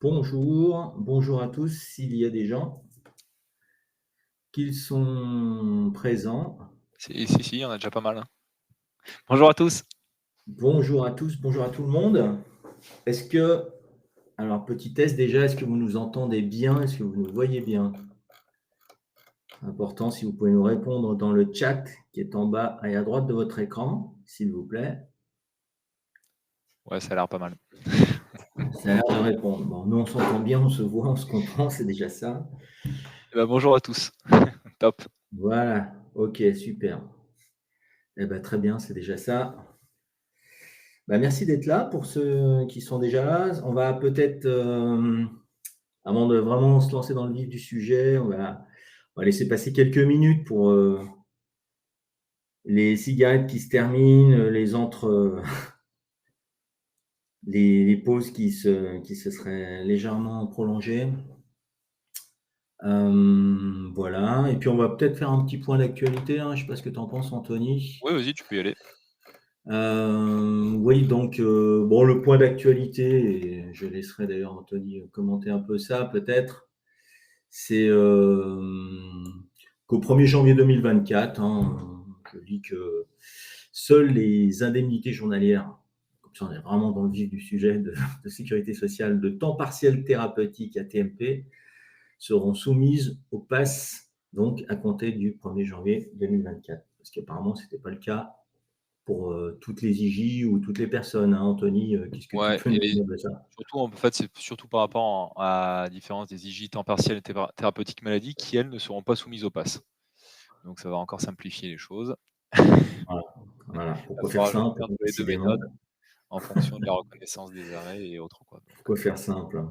Bonjour à tous, s'il y a des gens qu'ils sont présents. Si, il y en a déjà pas mal, hein. Bonjour à tous. Bonjour à tous, bonjour à tout le monde. Est-ce que, alors petit test déjà, est-ce que vous nous entendez bien? Est-ce que vous nous voyez bien? Important, si vous pouvez nous répondre dans le chat qui est en bas et à droite de votre écran, s'il vous plaît. Ouais, ça a l'air pas mal. Ça a l'air de répondre. Bon, nous on s'entend bien, on se voit, on se comprend, c'est déjà ça. Bonjour à tous. Top. Voilà, ok, super. Eh ben, très bien, c'est déjà ça. Bah, merci d'être là pour ceux qui sont déjà là. On va peut-être, avant de vraiment se lancer dans le vif du sujet, on va laisser passer quelques minutes pour les cigarettes qui se terminent, les pauses qui se seraient légèrement prolongées. Voilà. Et puis on va peut-être faire un petit point d'actualité, hein. Je ne sais pas ce que tu en penses, Anthony. Oui, vas-y, tu peux y aller. Oui, donc bon, le point d'actualité, et je laisserai d'ailleurs Anthony commenter un peu ça peut-être. C'est qu'au 1er janvier 2024, je dis que seules les indemnités journalières, comme ça on est vraiment dans le vif du sujet de sécurité sociale, de temps partiel thérapeutique ATMP, seront soumises au pass donc à compter du 1er janvier 2024. Parce qu'apparemment, ce n'était pas le cas pour toutes les IJ ou toutes les personnes. Anthony, qu'est-ce que tu Ouais, peux nous et dire de ça? surtout, en fait, c'est surtout par rapport à la différence des IJ temps partiel et thérapeutique maladie qui, elles, ne seront pas soumises au pass. Donc ça va encore simplifier les choses. Voilà, voilà. Il Pourquoi faire faudra simple, choisir entre les 2 décidément? méthodes en fonction de la reconnaissance des arrêts et autres, quoi. Donc Pourquoi faire simple?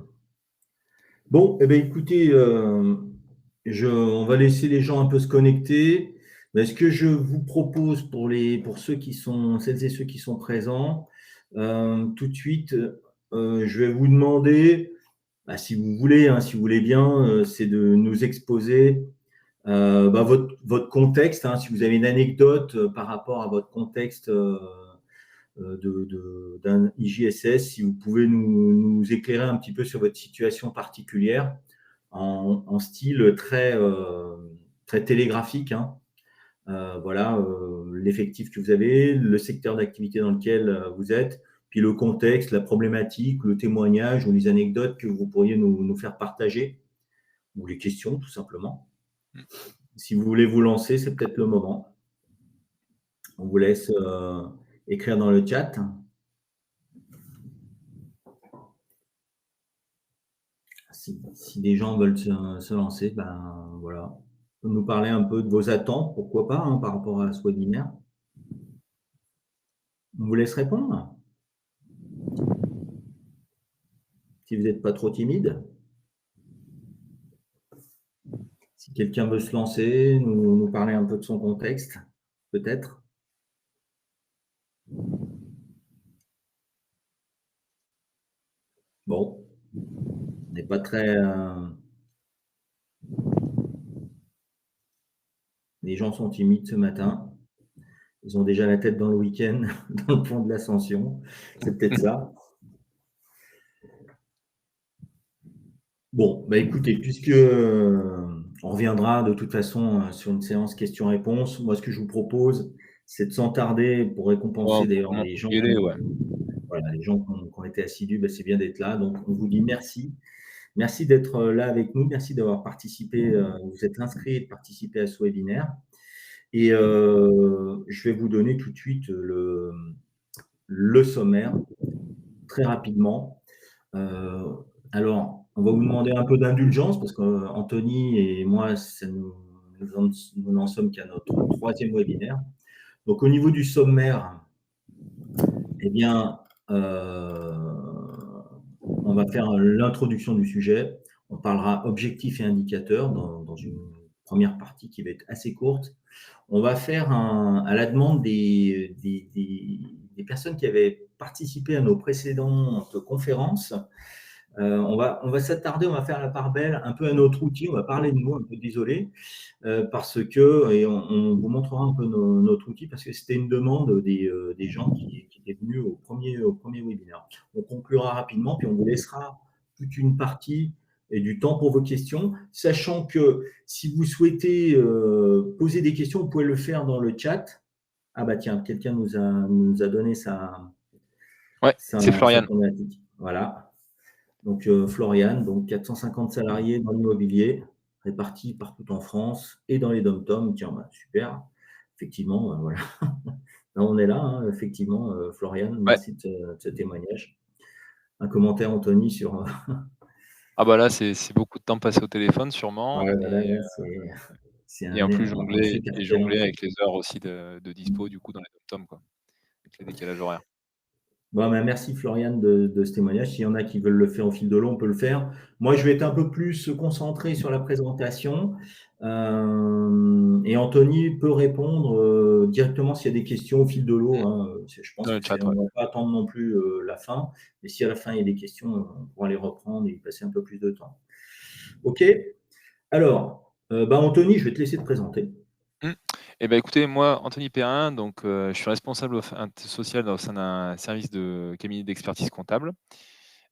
Bon, eh bien, écoutez, on va laisser les gens un peu se connecter. Mais ce que je vous propose pour celles et ceux qui sont présents, tout de suite, je vais vous demander, bah, si vous voulez, si vous voulez bien, c'est de nous exposer votre contexte, si vous avez une anecdote par rapport à votre contexte d'un IJSS, si vous pouvez nous éclairer un petit peu sur votre situation particulière en style très télégraphique. Voilà, l'effectif que vous avez, le secteur d'activité dans lequel vous êtes, puis le contexte, la problématique, le témoignage ou les anecdotes que vous pourriez nous faire partager, ou les questions tout simplement. mmh. Si vous voulez vous lancer, c'est peut-être le moment. On vous laisse écrire dans le chat. Si des gens veulent se lancer, ben voilà. Nous parler un peu de vos attentes, pourquoi pas, par rapport à ce webinaire. On vous laisse répondre, si vous n'êtes pas trop timide. Si quelqu'un veut se lancer, nous parler un peu de son contexte, peut-être. Bon, on n'est pas très. Les gens sont timides ce matin. Ils ont déjà la tête dans le week-end, dans le pont de l'Ascension. C'est peut-être ça. Bon, bah écoutez, puisque on reviendra de toute façon sur une séance questions-réponses, moi ce que je vous propose, c'est de s'entarder pour Ouais, récompenser on peut d'ailleurs les commencer gens à y aller, ouais. voilà, les gens qui ont été assidus, bah, c'est bien d'être là. Donc on vous dit merci. Merci d'être là avec nous, merci d'avoir participé, vous êtes inscrit et de participer à ce webinaire. Et je vais vous donner tout de suite le sommaire, très rapidement. Alors, on va vous demander un peu d'indulgence parce qu'Anthony et moi, nous n'en sommes qu'à notre troisième webinaire. Donc, au niveau du sommaire, eh bien, on va faire l'introduction du sujet. On parlera objectifs et indicateurs dans une première partie qui va être assez courte. On va faire à la demande des personnes qui avaient participé à nos précédentes conférences. On va s'attarder, on va faire la part belle un peu à notre outil. On va parler de nous, un peu désolé, parce que, et on vous montrera un peu notre outil, parce que c'était une demande des gens qui étaient venus au premier webinaire. On conclura rapidement, puis on vous laissera toute une partie et du temps pour vos questions, sachant que si vous souhaitez poser des questions, vous pouvez le faire dans le chat. Ah bah tiens, quelqu'un nous a donné Ouais, c'est sa Florian. problématique. Voilà. Donc Florian, donc 450 salariés dans l'immobilier, répartis partout en France et dans les dom-toms. Tiens, bah, super. Effectivement, voilà. Là, on est là, hein, effectivement, Florian, Ouais. merci de ce témoignage. Un commentaire, Anthony, sur. Ah bah là, c'est beaucoup de temps passé au téléphone sûrement, Ouais, voilà, là, c'est et en plus un super talent. jongler avec les heures aussi de dispo du coup dans les dom quoi, avec les décalages horaires. Bon, ben, merci Florian de ce témoignage. S'il y en a qui veulent le faire au fil de l'eau, on peut le faire. Moi, je vais être un peu plus concentré sur la présentation. Et Anthony peut répondre directement s'il y a des questions au fil de l'eau, Mmh. hein. Je pense Dans le chat, qu'on ouais. ne va pas attendre non plus la fin. Mais si à la fin, il y a des questions, on pourra les reprendre et y passer un peu plus de temps. OK. Alors, Anthony, je vais te laisser te présenter. Mmh. Et bah, écoutez, moi, Anthony Perrin, donc je suis responsable social au sein d'un service de cabinet d'expertise comptable.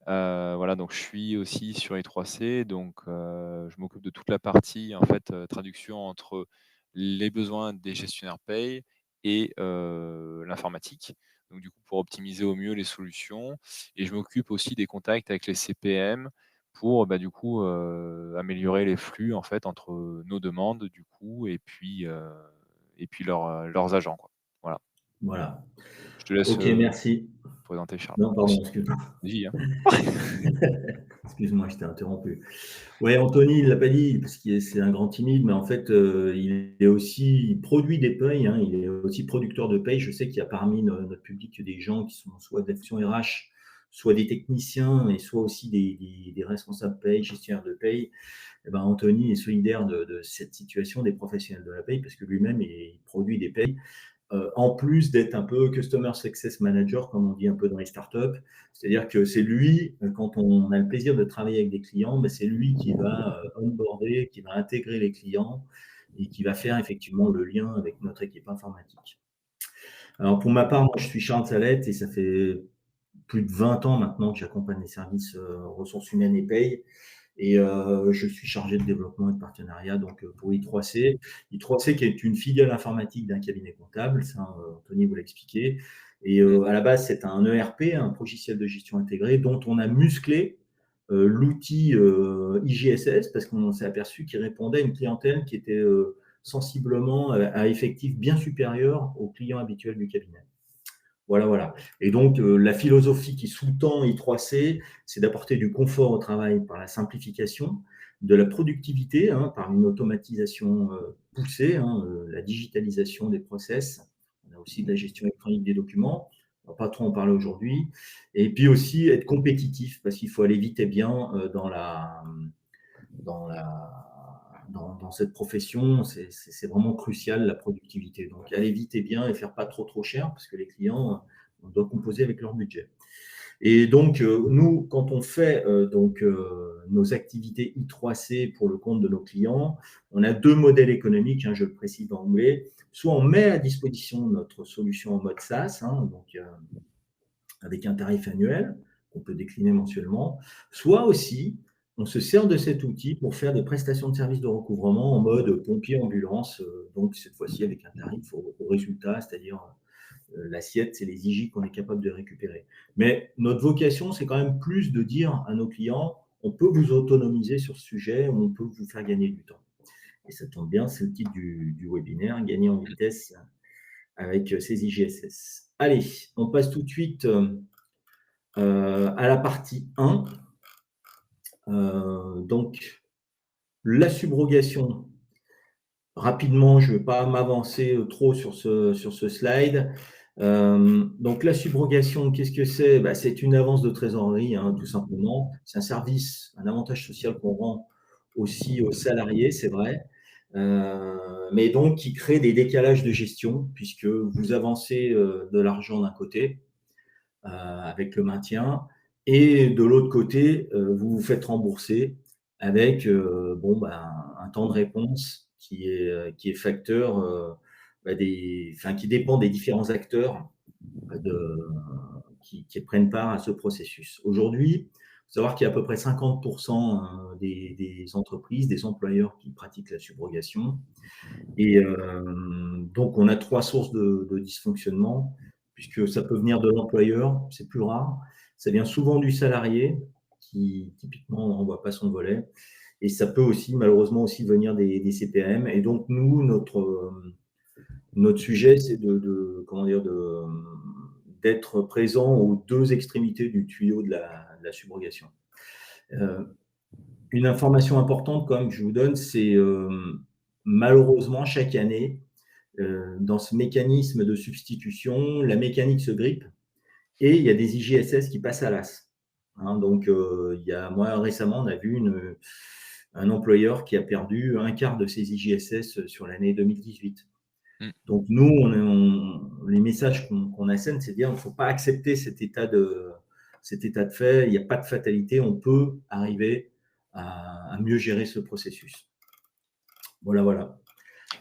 Voilà, donc je suis aussi sur i3C, donc je m'occupe de toute la partie, en fait, traduction entre les besoins des gestionnaires paye et l'informatique. Donc du coup, pour optimiser au mieux les solutions, et je m'occupe aussi des contacts avec les CPM pour, bah, du coup, améliorer les flux, en fait, entre nos demandes, du coup, et puis leurs agents, quoi. Voilà. Voilà. Je te laisse, OK, merci. présenter Charles. Non, pardon, Aussi. excuse-moi. Vas-y, hein. Excuse-moi, je t'ai interrompu. Ouais, Anthony, il l'a pas dit parce que c'est un grand timide, mais en fait, il produit des payes, hein, il est aussi producteur de payes. Je sais qu'il y a parmi notre public des gens qui sont soit des fonctions RH, soit des techniciens, et soit aussi des responsables paye, gestionnaires de paye. Eh ben, Anthony est solidaire de cette situation des professionnels de la paye parce que lui-même, il produit des payes. En plus d'être un peu Customer Success Manager, comme on dit un peu dans les startups. C'est-à-dire que c'est lui, quand on a le plaisir de travailler avec des clients, mais c'est lui qui va onboarder, qui va intégrer les clients et qui va faire effectivement le lien avec notre équipe informatique. Alors pour ma part, moi je suis Charles Salette et ça fait plus de 20 ans maintenant que j'accompagne les services ressources humaines et paye. Et je suis chargé de développement et de partenariat donc, pour i3C. i3C qui est une filiale informatique d'un cabinet comptable, ça, Anthony vous l'a expliqué. Et Mmh. à la base, c'est un ERP, un logiciel de gestion intégré, dont on a musclé l'outil IGSS parce qu'on s'est aperçu qu'il répondait à une clientèle qui était sensiblement à effectif bien supérieur aux clients habituels du cabinet. Voilà, voilà. Et donc, la philosophie qui sous-tend I3C, c'est d'apporter du confort au travail par la simplification, de la productivité hein, par une automatisation poussée, hein, la digitalisation des process. On a aussi de la gestion électronique des documents. On ne va pas trop en parler aujourd'hui. Et puis aussi être compétitif, parce qu'il faut aller vite et bien dans, dans cette profession, c'est vraiment crucial la productivité. Donc aller vite et bien et faire pas trop trop cher parce que les clients, on doit composer avec leur budget. Et donc nous, quand on fait nos activités I3C pour le compte de nos clients, on a deux modèles économiques, hein, je le précise en anglais. Soit on met à disposition notre solution en mode SaaS, hein, donc avec un tarif annuel qu'on peut décliner mensuellement, soit aussi on se sert de cet outil pour faire des prestations de services de recouvrement en mode pompier ambulance, donc cette fois-ci avec un tarif au résultat, c'est-à-dire l'assiette, c'est les IJ qu'on est capable de récupérer. Mais notre vocation, c'est quand même plus de dire à nos clients, on peut vous autonomiser sur ce sujet, on peut vous faire gagner du temps. Et ça tombe bien, c'est le titre du webinaire, gagner en vitesse avec ces IGSS. Allez, on passe tout de suite à la partie 1. Donc, la subrogation. Rapidement, je ne vais pas m'avancer trop sur ce slide. Donc, la subrogation, qu'est-ce que c'est? C'est une avance de trésorerie, hein, tout simplement. C'est un service, un avantage social qu'on rend aussi aux salariés, c'est vrai. Mais donc, qui crée des décalages de gestion, puisque vous avancez de l'argent d'un côté, avec le maintien. Et de l'autre côté, vous vous faites rembourser avec un temps de réponse qui est facteur qui dépend des différents acteurs de, qui prennent part à ce processus. Aujourd'hui, savoir qu'il y a à peu près 50% des entreprises, des employeurs qui pratiquent la subrogation. Et donc, on a 3 sources de dysfonctionnement, puisque ça peut venir de l'employeur, c'est plus rare. Ça vient souvent du salarié, qui typiquement ne renvoie pas son volet. Et ça peut aussi, malheureusement, aussi venir des CPAM. Et donc, nous, notre sujet, c'est comment dire, d'être présent aux deux extrémités du tuyau de la subrogation. Une information importante quand même que je vous donne, c'est malheureusement chaque année, dans ce mécanisme de substitution, la mécanique se grippe et il y a des IGSS qui passent à l'as. Hein, donc, moi récemment, on a vu un employeur qui a perdu un quart de ses IGSS sur l'année 2018. Donc, nous, les messages qu'on assène, c'est de dire qu'il ne faut pas accepter cet état de fait. Il n'y a pas de fatalité. On peut arriver à mieux gérer ce processus. Voilà, voilà.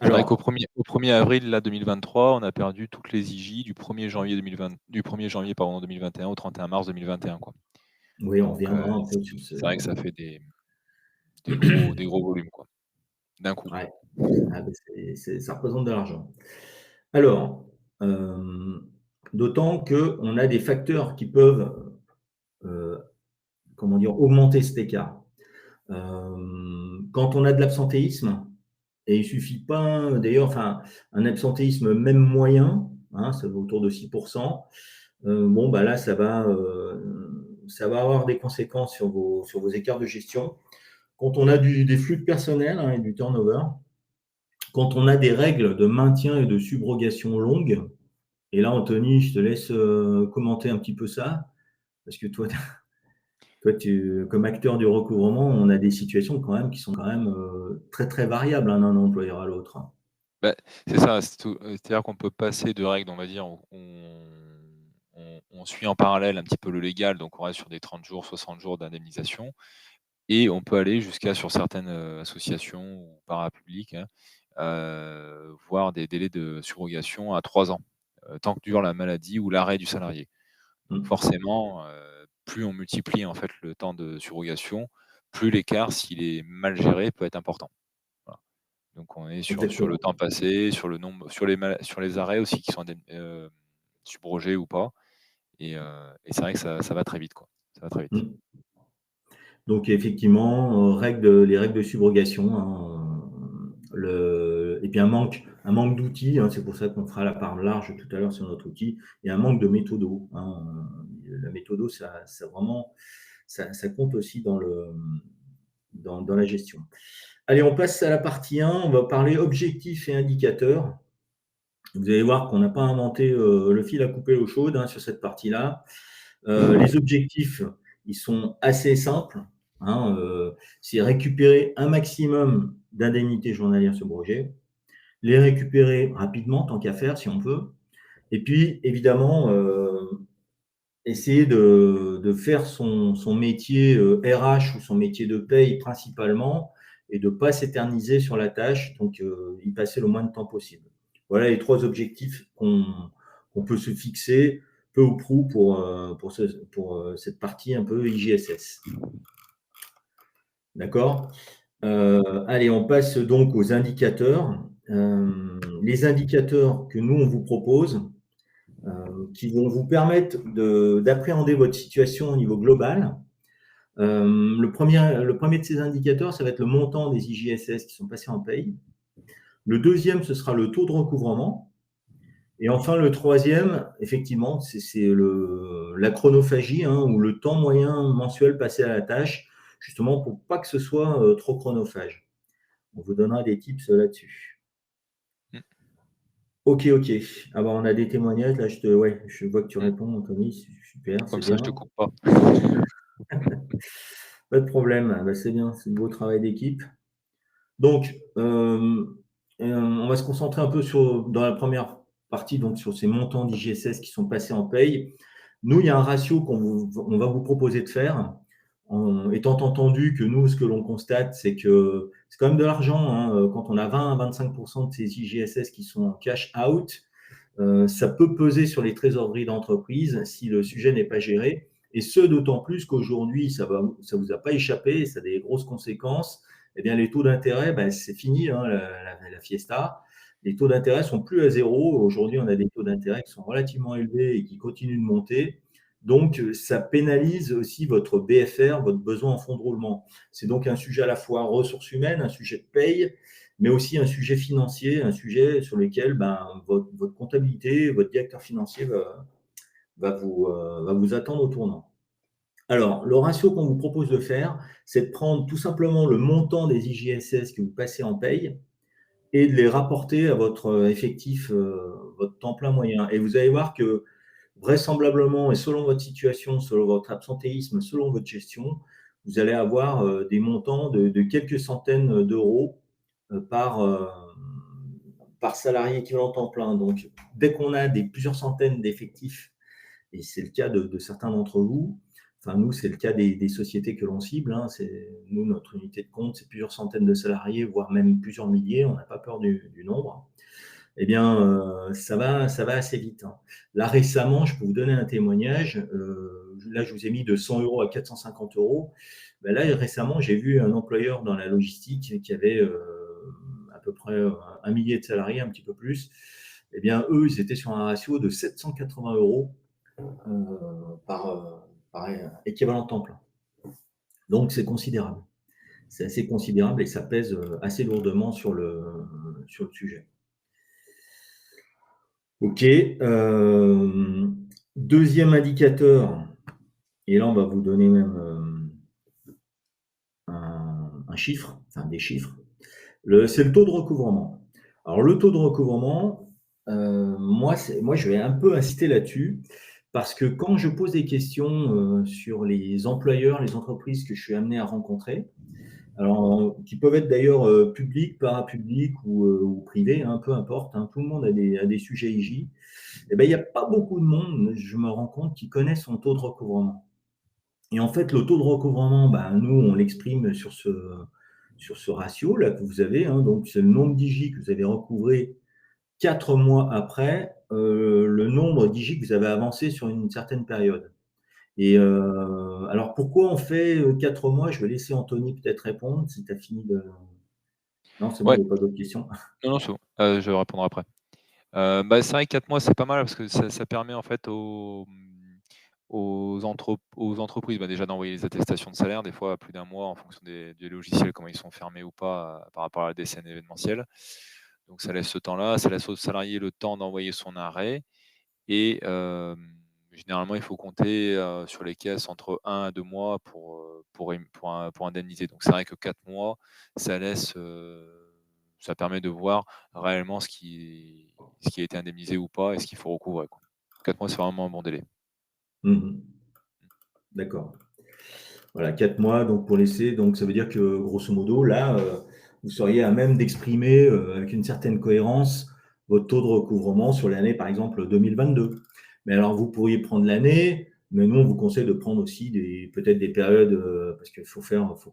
C'est vrai qu'au 1er avril là, 2023, on a perdu toutes les IJ du 1er janvier 2021 au 31 mars 2021. Quoi. Oui, on reviendra un peu sur ce. C'est vrai que ça fait des gros volumes, quoi, d'un coup. Ouais. Ah, ça représente de l'argent. Alors, d'autant qu'on a des facteurs qui peuvent augmenter cet écart. Quand on a de l'absentéisme, et il suffit pas, d'ailleurs, un absentéisme même moyen, hein, ça va autour de 6%, là, ça va avoir des conséquences sur vos écarts de gestion. Quand on a des flux de personnel et du turnover, quand on a des règles de maintien et de subrogation longues, et là, Anthony, je te laisse commenter un petit peu ça, parce que toi, comme acteur du recouvrement, on a des situations quand même qui sont quand même très, très variables d'un employeur à l'autre. Bah, c'est ça, c'est-à-dire qu'on peut passer de règles, on va dire, on suit en parallèle un petit peu le légal, donc on reste sur des 30 jours, 60 jours d'indemnisation, et on peut aller jusqu'à, sur certaines associations ou parapubliques, voir des délais de subrogation à 3 ans, tant que dure la maladie ou l'arrêt du salarié. Donc forcément, plus on multiplie en fait le temps de subrogation, plus l'écart, s'il est mal géré, peut être important. Voilà. Donc on est sur le temps passé, sur le nombre, sur les arrêts aussi qui sont subrogés ou pas. Et c'est vrai que ça va très vite, quoi. Ça va très vite. Donc effectivement, les règles de subrogation, hein, et puis un manque d'outils, hein, c'est pour ça qu'on fera la part large tout à l'heure sur notre outil, et un manque de méthodo. Hein. La méthodo, ça vraiment, ça compte aussi dans la gestion. Allez, on passe à la partie 1, on va parler objectifs et indicateurs. Vous allez voir qu'on n'a pas inventé le fil à couper l'eau chaude, hein, sur cette partie-là. Les objectifs, ils sont assez simples. Hein, c'est récupérer un maximum d'indemnités journalières subrogées, les récupérer rapidement, tant qu'à faire, si on peut. Et puis, évidemment, essayer de faire son métier RH ou son métier de paye principalement, et de ne pas s'éterniser sur la tâche, donc y passer le moins de temps possible. Voilà les 3 objectifs qu'on peut se fixer, peu ou prou, pour cette partie un peu IGSS. D'accord ? Allez, on passe donc aux indicateurs. Les indicateurs que nous, on vous propose, qui vont vous permettre d'appréhender votre situation au niveau global. Le premier de ces indicateurs, ça va être le montant des IGSS qui sont passés en paye. Le deuxième, ce sera le taux de recouvrement. Et enfin, le troisième, effectivement, c'est la chronophagie, hein, ou le temps moyen mensuel passé à la tâche, justement pour pas que ce soit trop chronophage. On vous donnera des tips là-dessus. Ok. Ah on a des témoignages. Là, je vois que tu réponds, Anthony. Super, comme ça, bien. je te coupe pas. Pas de problème. C'est bien, c'est un beau travail d'équipe. Donc, on va se concentrer un peu dans la première partie, donc sur ces montants d'IGSS qui sont passés en paye. Nous, il y a un ratio qu'on va vous proposer de faire, étant entendu que nous, ce que l'on constate, c'est que c'est quand même de l'argent, hein, quand on a 20 à 25% de ces IGSS qui sont en cash out, ça peut peser sur les trésoreries d'entreprise si le sujet n'est pas géré. Et ce, d'autant plus qu'aujourd'hui, ça vous a pas échappé, ça a des grosses conséquences. Eh bien, les taux d'intérêt, ben, c'est fini, hein, la fiesta. Les taux d'intérêt sont plus à zéro. Aujourd'hui, on a des taux d'intérêt qui sont relativement élevés et qui continuent de monter. Donc, ça pénalise aussi votre BFR, votre besoin en fonds de roulement. C'est donc un sujet à la fois ressources humaines, un sujet de paye, mais aussi un sujet financier, un sujet sur lequel votre comptabilité, votre directeur financier va vous attendre au tournant. Alors, le ratio qu'on vous propose de faire, c'est de prendre tout simplement le montant des IJSS que vous passez en paye et de les rapporter à votre effectif, votre temps plein moyen. Et vous allez voir que vraisemblablement, et selon votre situation, selon votre absentéisme, selon votre gestion, vous allez avoir des montants de quelques centaines d'euros par, par salarié équivalent temps plein. Donc, dès qu'on a plusieurs centaines d'effectifs, et c'est le cas de certains d'entre vous, enfin nous, c'est le cas des sociétés que l'on cible, hein, nous, notre unité de compte, c'est plusieurs centaines de salariés, voire même plusieurs milliers, on n'a pas peur du nombre. Eh bien, ça va assez vite, hein. Là, récemment, je peux vous donner un témoignage. Là, je vous ai mis de 100 euros à 450 euros. Ben là, récemment, j'ai vu un employeur dans la logistique qui avait à peu près un millier de salariés, un petit peu plus. Eh bien, eux, ils étaient sur un ratio de 780 euros par équivalent temps plein. Donc, c'est considérable. C'est assez considérable et ça pèse assez lourdement sur le sujet. OK. Deuxième indicateur, et là, on va vous donner même un chiffre, enfin des chiffres. C'est le taux de recouvrement. Alors, le taux de recouvrement, moi, je vais un peu insister là-dessus parce que quand je pose des questions sur les employeurs, les entreprises que je suis amené à rencontrer, alors, qui peuvent être d'ailleurs publics, parapublics ou privés, hein, peu importe, hein, tout le monde a des sujets IJ. Eh ben, il n'y a pas beaucoup de monde, je me rends compte, qui connaît son taux de recouvrement. Et en fait, le taux de recouvrement, nous, on l'exprime sur ce ratio-là que vous avez, hein, donc c'est le nombre d'IJ que vous avez recouvré 4 mois après le nombre d'IJ que vous avez avancé sur une certaine période. Et alors, pourquoi on fait 4 mois? Je vais laisser Anthony peut-être répondre si tu as fini de… Non, c'est bon, Ouais, il n'y a pas d'autres questions. non, non, c'est bon, je répondrai après. C'est vrai que 4 mois, c'est pas mal parce que ça permet en fait aux entreprises, déjà d'envoyer les attestations de salaire, des fois à plus d'un mois en fonction des logiciels, comment ils sont fermés ou pas, par rapport à la décennie événementielle. Donc ça laisse ce temps-là, ça laisse au salarié le temps d'envoyer son arrêt et généralement, il faut compter, sur les caisses entre 1 à 2 mois pour indemniser. Donc c'est vrai que 4 mois, ça laisse, ça permet de voir réellement ce qui a été indemnisé ou pas et ce qu'il faut recouvrer, quoi. 4 mois, c'est vraiment un bon délai. Mmh. D'accord. Voilà, 4 mois donc pour laisser, donc ça veut dire que grosso modo, là, vous seriez à même d'exprimer avec une certaine cohérence votre taux de recouvrement sur l'année, par exemple 2022. Mais alors, vous pourriez prendre l'année, mais nous, on vous conseille de prendre aussi peut-être des périodes, parce qu'il faut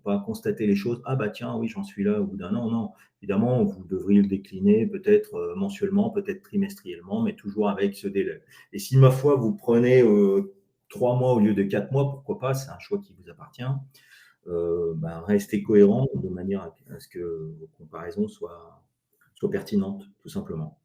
pas constater les choses. Ah bah tiens, oui, j'en suis là au bout d'un an. Non, évidemment, vous devriez le décliner peut-être mensuellement, peut-être trimestriellement, mais toujours avec ce délai. Et si, ma foi, vous prenez 3 mois au lieu de 4 mois, pourquoi pas, c'est un choix qui vous appartient. Restez cohérent de manière à ce que vos comparaisons soient pertinentes, tout simplement.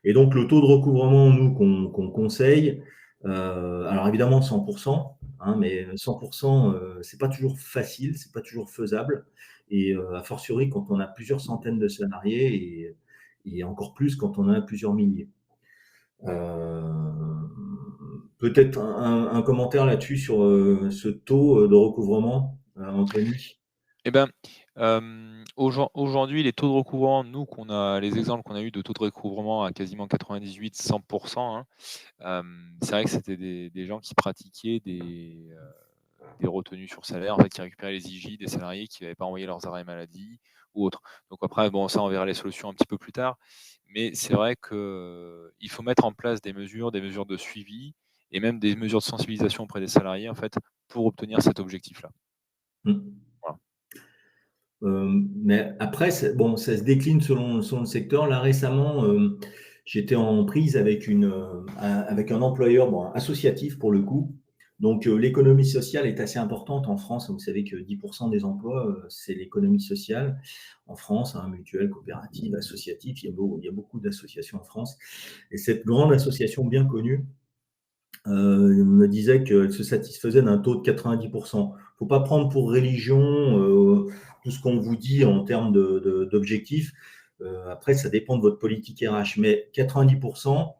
Et donc, le taux de recouvrement, nous, qu'on conseille, alors évidemment 100%, hein, mais 100%, c'est pas toujours facile, c'est pas toujours faisable. Et a fortiori, quand on a plusieurs centaines de salariés et encore plus quand on a plusieurs milliers. Peut-être un commentaire là-dessus sur ce taux de recouvrement, Anthony? Eh ben, aujourd'hui, les taux de recouvrement, nous, les exemples qu'on a eu de taux de recouvrement à quasiment 98-100%, hein, c'est vrai que c'était des gens qui pratiquaient des retenues sur salaire, en fait, qui récupéraient les IJ des salariés qui n'avaient pas envoyé leurs arrêts maladie ou autres. Donc après, bon, ça, on verra les solutions un petit peu plus tard. Mais c'est vrai qu'il faut mettre en place des mesures de suivi et même des mesures de sensibilisation auprès des salariés, en fait, pour obtenir cet objectif-là. Mmh. Voilà. Mais après, bon, ça se décline selon le secteur. Là, récemment, j'étais en prise avec un employeur, bon, associatif pour le coup, Donc, l'économie sociale est assez importante en France. Vous savez que 10% des emplois, c'est l'économie sociale en France, hein, mutuelle, coopérative, associative. Il y a beaucoup d'associations en France. Et cette grande association bien connue me disait qu'elle se satisfaisait d'un taux de 90%. Il ne faut pas prendre pour religion tout ce qu'on vous dit en termes d'objectifs. Après, ça dépend de votre politique RH. Mais 90%,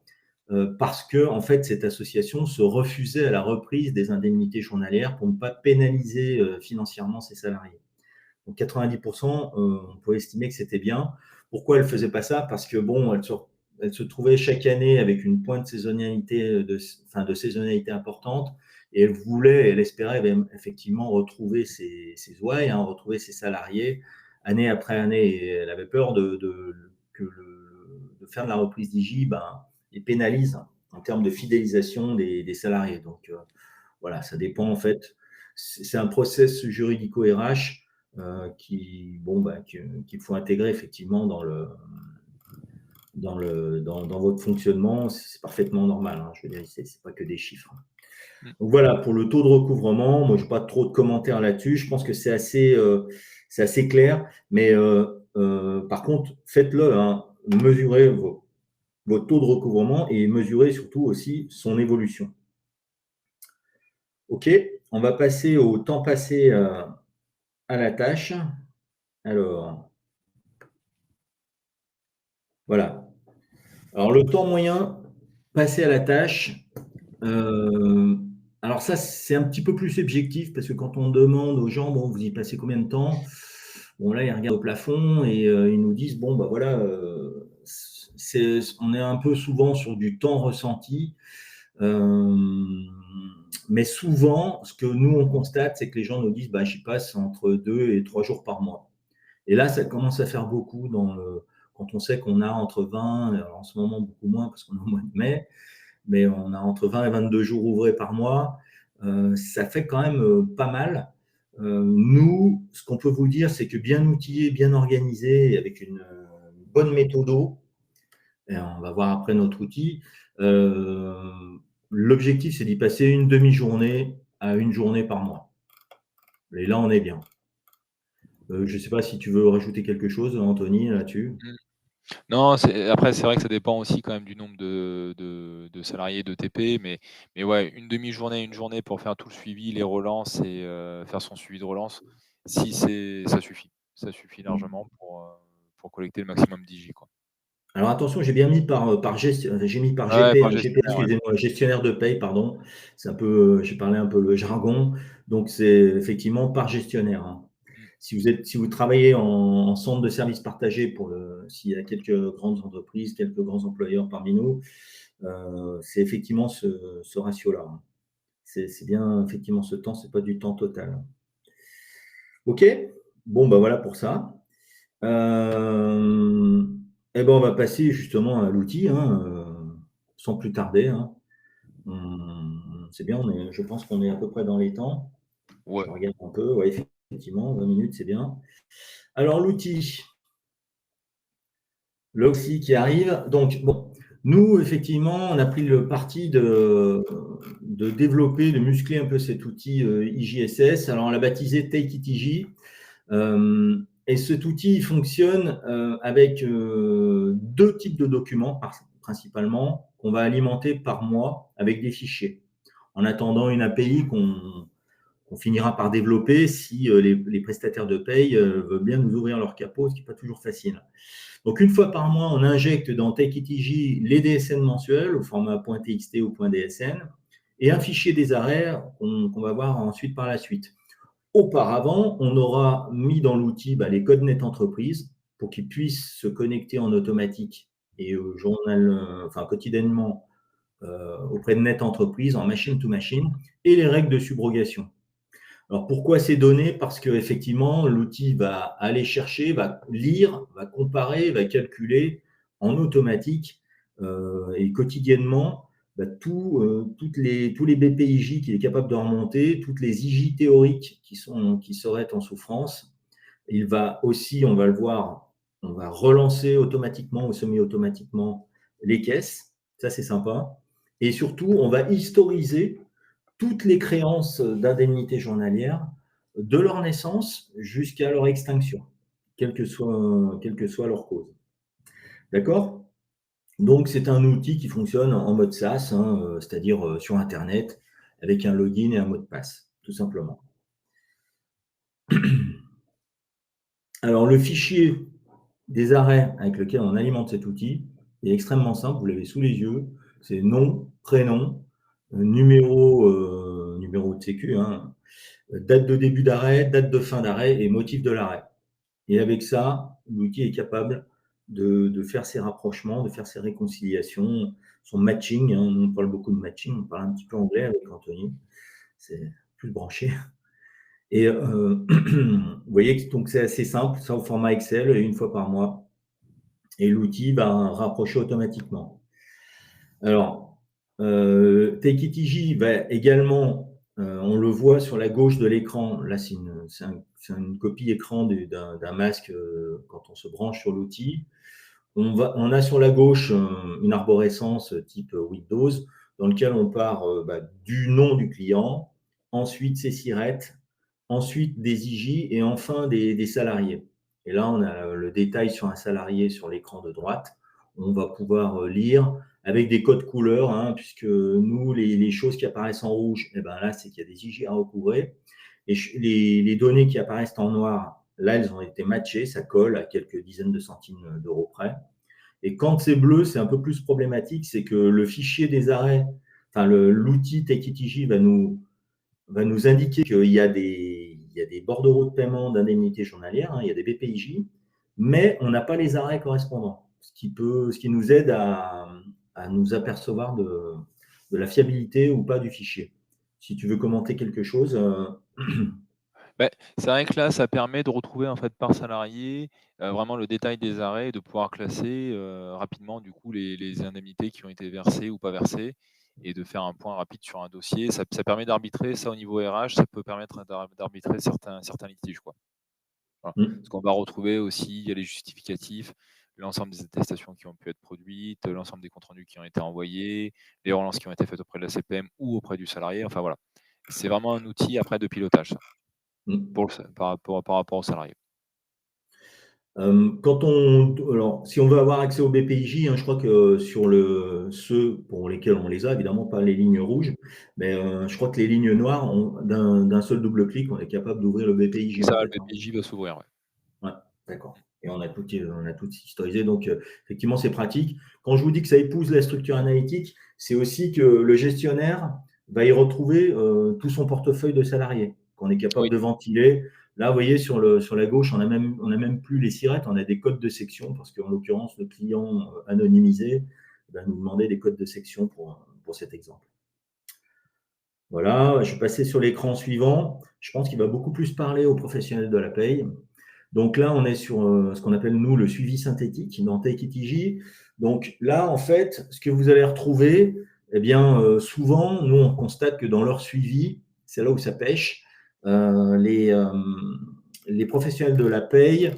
parce que en fait, cette association se refusait à la reprise des indemnités journalières pour ne pas pénaliser financièrement ses salariés. Donc 90%, on peut estimer que c'était bien. Pourquoi elle ne faisait pas ça? Parce que bon, elle se trouvait chaque année avec une pointe de saisonnalité, de saisonnalité importante, et elle espérait effectivement retrouver ses ouailles, hein, retrouver ses salariés année après année. Et elle avait peur de faire de la reprise d'IJ, les pénalise en termes de fidélisation des salariés. Donc voilà, ça dépend en fait. C'est un process juridico-RH qu'il faut intégrer effectivement dans votre fonctionnement. C'est parfaitement normal. Hein, je veux dire, c'est pas que des chiffres. Donc voilà, pour le taux de recouvrement, moi, je n'ai pas trop de commentaires là-dessus. Je pense que c'est assez clair. Mais par contre, faites-le. Hein, mesurez votre taux de recouvrement et mesurez surtout aussi son évolution. OK, on va passer au temps passé à la tâche. Alors, voilà. Alors, le temps moyen passé à la tâche, alors ça, c'est un petit peu plus subjectif parce que quand on demande aux gens, bon, vous y passez combien de temps? Bon, là, ils regardent au plafond et ils nous disent, bon, bah voilà, on est un peu souvent sur du temps ressenti. Mais souvent, ce que nous, on constate, c'est que les gens nous disent, bah, j'y passe entre 2 et 3 jours par mois. Et là, ça commence à faire beaucoup quand on sait qu'on a entre 20, en ce moment beaucoup moins parce qu'on est au mois de mai, mais on a entre 20 et 22 jours ouvrés par mois. Ça fait quand même pas mal. Nous, ce qu'on peut vous dire, c'est que bien outillé, bien organisé, avec une bonne méthode, et on va voir après notre outil, l'objectif, c'est d'y passer une demi-journée à une journée par mois. Et là, on est bien. Je ne sais pas si tu veux rajouter quelque chose, Anthony, là-dessus. Non, après, c'est vrai que ça dépend aussi quand même du nombre de salariés, de TP, mais ouais, une demi-journée, une journée pour faire tout le suivi, les relances et faire son suivi de relance, ça suffit. Ça suffit largement pour collecter le maximum d'IJ, quoi. Alors attention, j'ai bien mis par j'ai mis par Ouais, par GP, gestionnaire, ouais. excusez-moi, gestionnaire de paye, pardon. C'est un peu, j'ai parlé un peu le jargon. Donc c'est effectivement par gestionnaire. Hein. Mmh. Si vous travaillez en centre de services partagé s'il y a quelques grandes entreprises, quelques grands employeurs parmi nous, c'est effectivement ce ratio-là. Hein. C'est bien effectivement ce temps, c'est pas du temps total. Ok. Bon, ben voilà pour ça. Eh ben, on va passer justement à l'outil, hein, sans plus tarder. Hein. C'est bien, je pense qu'on est à peu près dans les temps. Ouais. Je regarde un peu, ouais, effectivement, 20 minutes, c'est bien. Alors, l'outil qui arrive. Donc, bon, nous, effectivement, on a pris le parti de développer, de muscler un peu cet outil IJSS. Alors, on l'a baptisé Take It IJ. Et cet outil fonctionne avec deux types de documents principalement qu'on va alimenter par mois avec des fichiers. En attendant une API qu'on finira par développer si les prestataires de paye veulent bien nous ouvrir leur capot, ce qui n'est pas toujours facile. Donc, une fois par mois, on injecte dans TakeItIJ les DSN mensuels au format .txt ou .dsn et un fichier des arrêts qu'on va voir ensuite par la suite. Auparavant, on aura mis dans l'outil les codes net entreprise pour qu'ils puissent se connecter en automatique et quotidiennement auprès de net entreprise en machine to machine et les règles de subrogation. Alors pourquoi ces données? Parce qu'effectivement, l'outil va aller chercher, va lire, va comparer, va calculer en automatique et quotidiennement tous les BPIJ qu'il est capable de remonter, toutes les IJ théoriques qui seraient en souffrance. Il va aussi, on va le voir, on va relancer automatiquement ou semi-automatiquement les caisses. Ça, c'est sympa. Et surtout, on va historiser toutes les créances d'indemnités journalières de leur naissance jusqu'à leur extinction, quelle que soit leur cause. D'accord? Donc, c'est un outil qui fonctionne en mode SaaS, hein, c'est-à-dire sur Internet, avec un login et un mot de passe, tout simplement. Alors, le fichier des arrêts avec lequel on alimente cet outil est extrêmement simple, vous l'avez sous les yeux. C'est nom, prénom, numéro de sécu, hein, date de début d'arrêt, date de fin d'arrêt et motif de l'arrêt. Et avec ça, l'outil est capable de faire ses rapprochements, de faire ses réconciliations, son matching, hein. On parle beaucoup de matching, on parle un petit peu anglais avec Anthony, c'est plus branché. Et vous voyez que donc c'est assez simple, ça au format Excel, une fois par mois, et l'outil va rapprocher automatiquement. Alors, Take-It va également, on le voit sur la gauche de l'écran, là c'est une copie écran d'un masque quand on se branche sur l'outil. On a sur la gauche une arborescence type Windows dans lequel on part du nom du client, ensuite ses sirettes, ensuite des IJ et enfin des salariés. Et là, on a le détail sur un salarié sur l'écran de droite. On va pouvoir lire avec des codes couleurs, hein, puisque nous, les choses qui apparaissent en rouge, eh ben là, c'est qu'il y a des IJ à recouvrir. Et les données qui apparaissent en noir, là, elles ont été matchées, ça colle à quelques dizaines de centimes d'euros près. Et quand c'est bleu, c'est un peu plus problématique, c'est que le fichier des arrêts, enfin l'outil TakeITJ va nous indiquer qu'il y a des bordereaux de paiement d'indemnités journalières, hein, il y a des BPIJ, mais on n'a pas les arrêts correspondants, ce qui nous aide à nous apercevoir de la fiabilité ou pas du fichier. Si tu veux commenter quelque chose, Beh, c'est vrai que là, ça permet de retrouver en fait par salarié, vraiment le détail des arrêts et de pouvoir classer, rapidement du coup les indemnités qui ont été versées ou pas versées et de faire un point rapide sur un dossier. Ça permet d'arbitrer ça au niveau RH, ça peut permettre d'arbitrer certains litiges, quoi. Voilà. Parce qu'on va retrouver aussi, il y a les justificatifs, l'ensemble des attestations qui ont pu être produites, l'ensemble des comptes rendus qui ont été envoyés, les relances qui ont été faites auprès de la CPM ou auprès du salarié, enfin voilà. C'est vraiment un outil après de pilotage ça. Pour le par rapport aux salariés. alors, si on veut avoir accès au BPIJ, hein, je crois que sur ceux pour lesquels on les a, évidemment pas les lignes rouges, mais je crois que les lignes noires, d'un seul double clic, on est capable d'ouvrir le BPIJ C'est en ça, le fait, hein. BPJ va s'ouvrir, ouais. Ouais, d'accord. Et on a tout historisé, donc effectivement, c'est pratique. Quand je vous dis que ça épouse la structure analytique, c'est aussi que le gestionnaire va y retrouver tout son portefeuille de salariés, qu'on est capable Oui, de ventiler. Là, vous voyez, sur la gauche, on a même plus les sirettes, on a des codes de section, parce qu'en l'occurrence, le client anonymisé va nous demander des codes de section pour cet exemple. Voilà, je vais passer sur l'écran suivant. Je pense qu'il va beaucoup plus parler aux professionnels de la paye. Donc là, on est sur ce qu'on appelle, nous, le suivi synthétique dans Take-It. Donc là, en fait, ce que vous allez retrouver, eh bien, souvent, nous, on constate que dans leur suivi, c'est là où ça pêche, euh, les, euh, les professionnels de la paye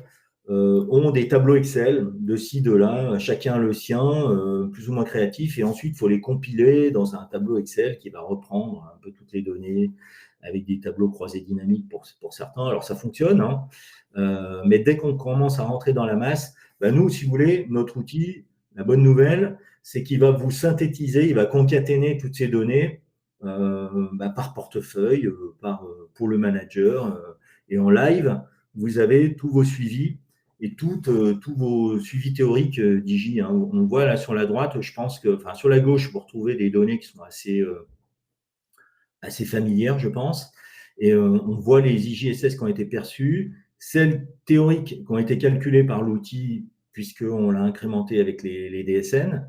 ont des tableaux Excel de ci, de là, chacun le sien, plus ou moins créatif, et ensuite, il faut les compiler dans un tableau Excel qui va reprendre un peu toutes les données avec des tableaux croisés dynamiques pour certains. Alors, ça fonctionne, hein, mais dès qu'on commence à rentrer dans la masse, bah nous, si vous voulez, notre outil, la bonne nouvelle, c'est qu'il va vous synthétiser, il va concaténer toutes ces données par portefeuille, pour le manager, et en live, vous avez tous vos suivis et tous vos suivis théoriques d'IJ, hein. On voit là sur la droite, je pense que, enfin sur la gauche, vous retrouvez des données qui sont assez familières, je pense. Et on voit les IJSS qui ont été perçus, celles théoriques qui ont été calculées par l'outil, puisqu'on l'a incrémenté avec les DSN,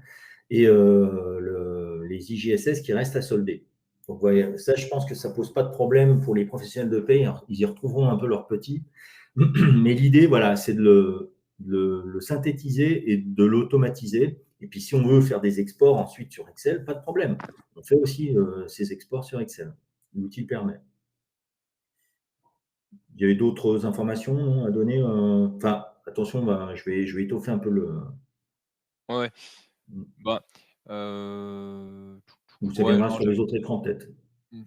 et les IJSS qui restent à solder. Donc, voyez, ça, je pense que ça ne pose pas de problème pour les professionnels de paie. Alors, ils y retrouveront un peu leurs petits. Mais l'idée, voilà, c'est le synthétiser et de l'automatiser. Et puis, si on veut faire des exports ensuite sur Excel, pas de problème. On fait aussi ces exports sur Excel. L'outil permet. Il y avait d'autres informations à donner. Enfin, attention, je vais étoffer un peu le. ouais, ouais. Bah, heu, Ou ça ouais, viendra non, sur les autres écrans peut-être.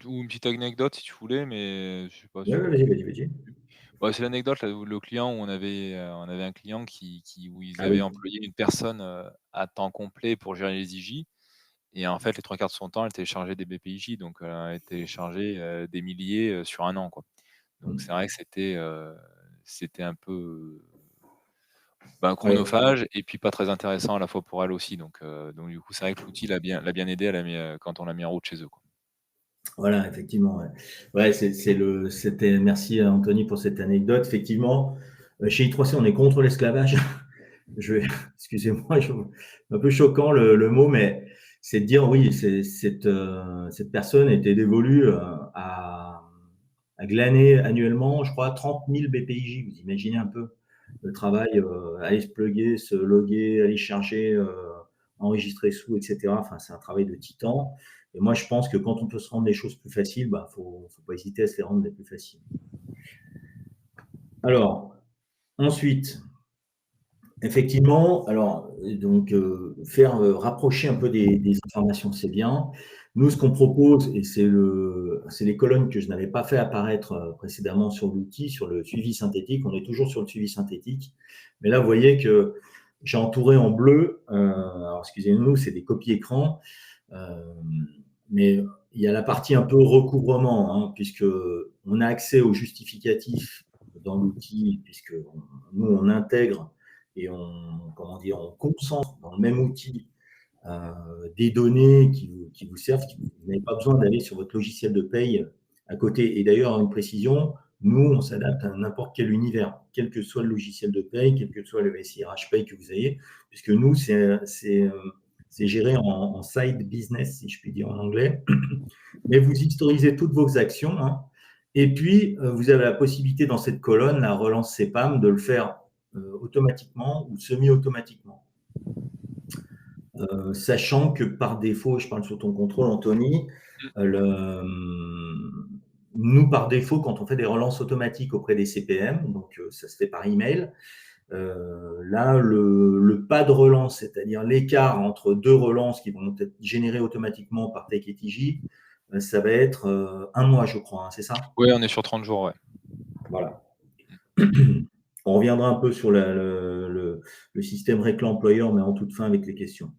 ou une petite anecdote si tu voulais, mais je sais pas Ouais, si ouais, vas-y, vas-y, vas-y. ouais, c'est l'anecdote là où le client où on avait un client où ils Ah avaient oui. employé une personne, à temps complet pour gérer les IJ et en fait, les 3 quarts de son temps, elle téléchargeait des BPIJ donc elle téléchargeait, des milliers, sur un an, quoi. Donc c'est Mmh. vrai que c'était un peu, ben, Ouais. chronophage et puis pas très intéressant à la fois pour elle aussi donc du coup, c'est vrai que l'outil l'a bien aidé, elle a mis, quand on l'a mis en route chez eux, quoi. Voilà, effectivement, ouais. Ouais, c'était merci à Anthony pour cette anecdote. Effectivement, chez I3C, on est contre l'esclavage. Je vais excusez-moi, un peu choquant le mot, mais c'est de dire oui, cette personne était dévolue, à glaner annuellement, je crois 30 000 BPIJ. Vous imaginez un peu le travail, aller se plugger, se loguer, aller chercher, enregistrer sous et cetera. Enfin, c'est un travail de titan et moi, je pense que quand on peut se rendre les choses plus faciles, bah, faut pas hésiter à se les rendre les plus faciles. Alors, ensuite, effectivement, alors, donc, faire, rapprocher un peu des informations, c'est bien. Nous, ce qu'on propose et c'est les colonnes que je n'avais pas fait apparaître, précédemment sur l'outil, sur le suivi synthétique. On est toujours sur le suivi synthétique, mais là, vous voyez que j'ai entouré en bleu, alors excusez-nous, c'est des copies écran, mais il y a la partie un peu recouvrement, hein, puisque on a accès aux justificatifs dans l'outil, puisque nous, on intègre et comment dire, on concentre dans le même outil des données qui vous servent. Vous n'avez pas besoin d'aller sur votre logiciel de paye à côté. Et d'ailleurs, une précision, nous, on s'adapte à n'importe quel univers, quel que soit le logiciel de paye, quel que soit le SIRH Pay que vous ayez, puisque nous, c'est géré en side business, si je puis dire en anglais. Mais vous historisez toutes vos actions, hein. Et puis, vous avez la possibilité dans cette colonne, la relance CPAM, de le faire automatiquement ou semi-automatiquement. Sachant que par défaut, je parle sur ton contrôle, Anthony, nous, par défaut, quand on fait des relances automatiques auprès des CPM, donc ça se fait par email, là, le pas de relance, c'est-à-dire l'écart entre deux relances qui vont être générées automatiquement par Take TJ, ça va être un mois, je crois, hein, c'est ça? Ouais, on est sur 30 jours, ouais. Voilà. On reviendra un peu sur le système réclame-employeur, mais en toute fin avec les questions.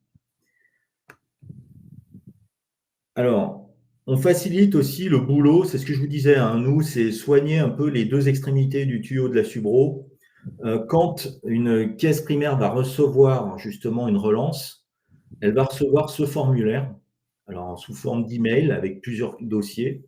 Alors, on facilite aussi le boulot, c'est ce que je vous disais, hein, nous, c'est soigner un peu les deux extrémités du tuyau de la subro. Quand une caisse primaire va recevoir justement une relance, elle va recevoir ce formulaire, alors sous forme d'email avec plusieurs dossiers.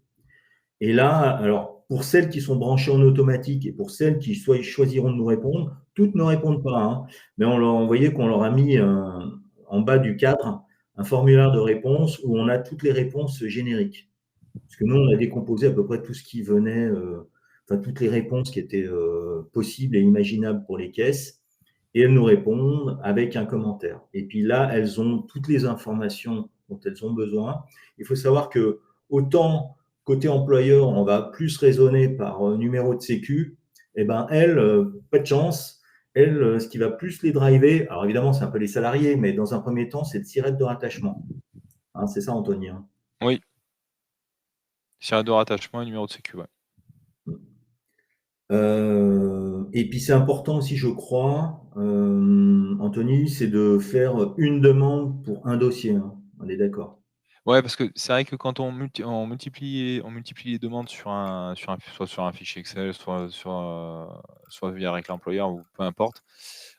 Et là, alors pour celles qui sont branchées en automatique et pour celles qui choisiront de nous répondre, toutes ne répondent pas, hein, mais vous voyez qu'on leur a mis en bas du cadre un formulaire de réponse où on a toutes les réponses génériques. Parce que nous, on a décomposé à peu près tout ce qui venait, enfin toutes les réponses qui étaient possibles et imaginables pour les caisses, et elles nous répondent avec un commentaire. Et puis là, elles ont toutes les informations dont elles ont besoin. Il faut savoir que autant côté employeur, on va plus raisonner par numéro de sécu, et ben elles, pas de chance. Elles, ce qui va plus les driver, alors évidemment, c'est un peu les salariés, mais dans un premier temps, c'est le siret de rattachement. Hein, c'est ça, Anthony, hein. Oui, siret de rattachement et numéro de sécu, ouais. Et puis c'est important aussi, je crois, Anthony, c'est de faire une demande pour un dossier, hein. On est d'accord. Ouais, parce que c'est vrai que quand on multiplie les demandes soit sur un fichier Excel, soit via Réclame Employeur ou peu importe.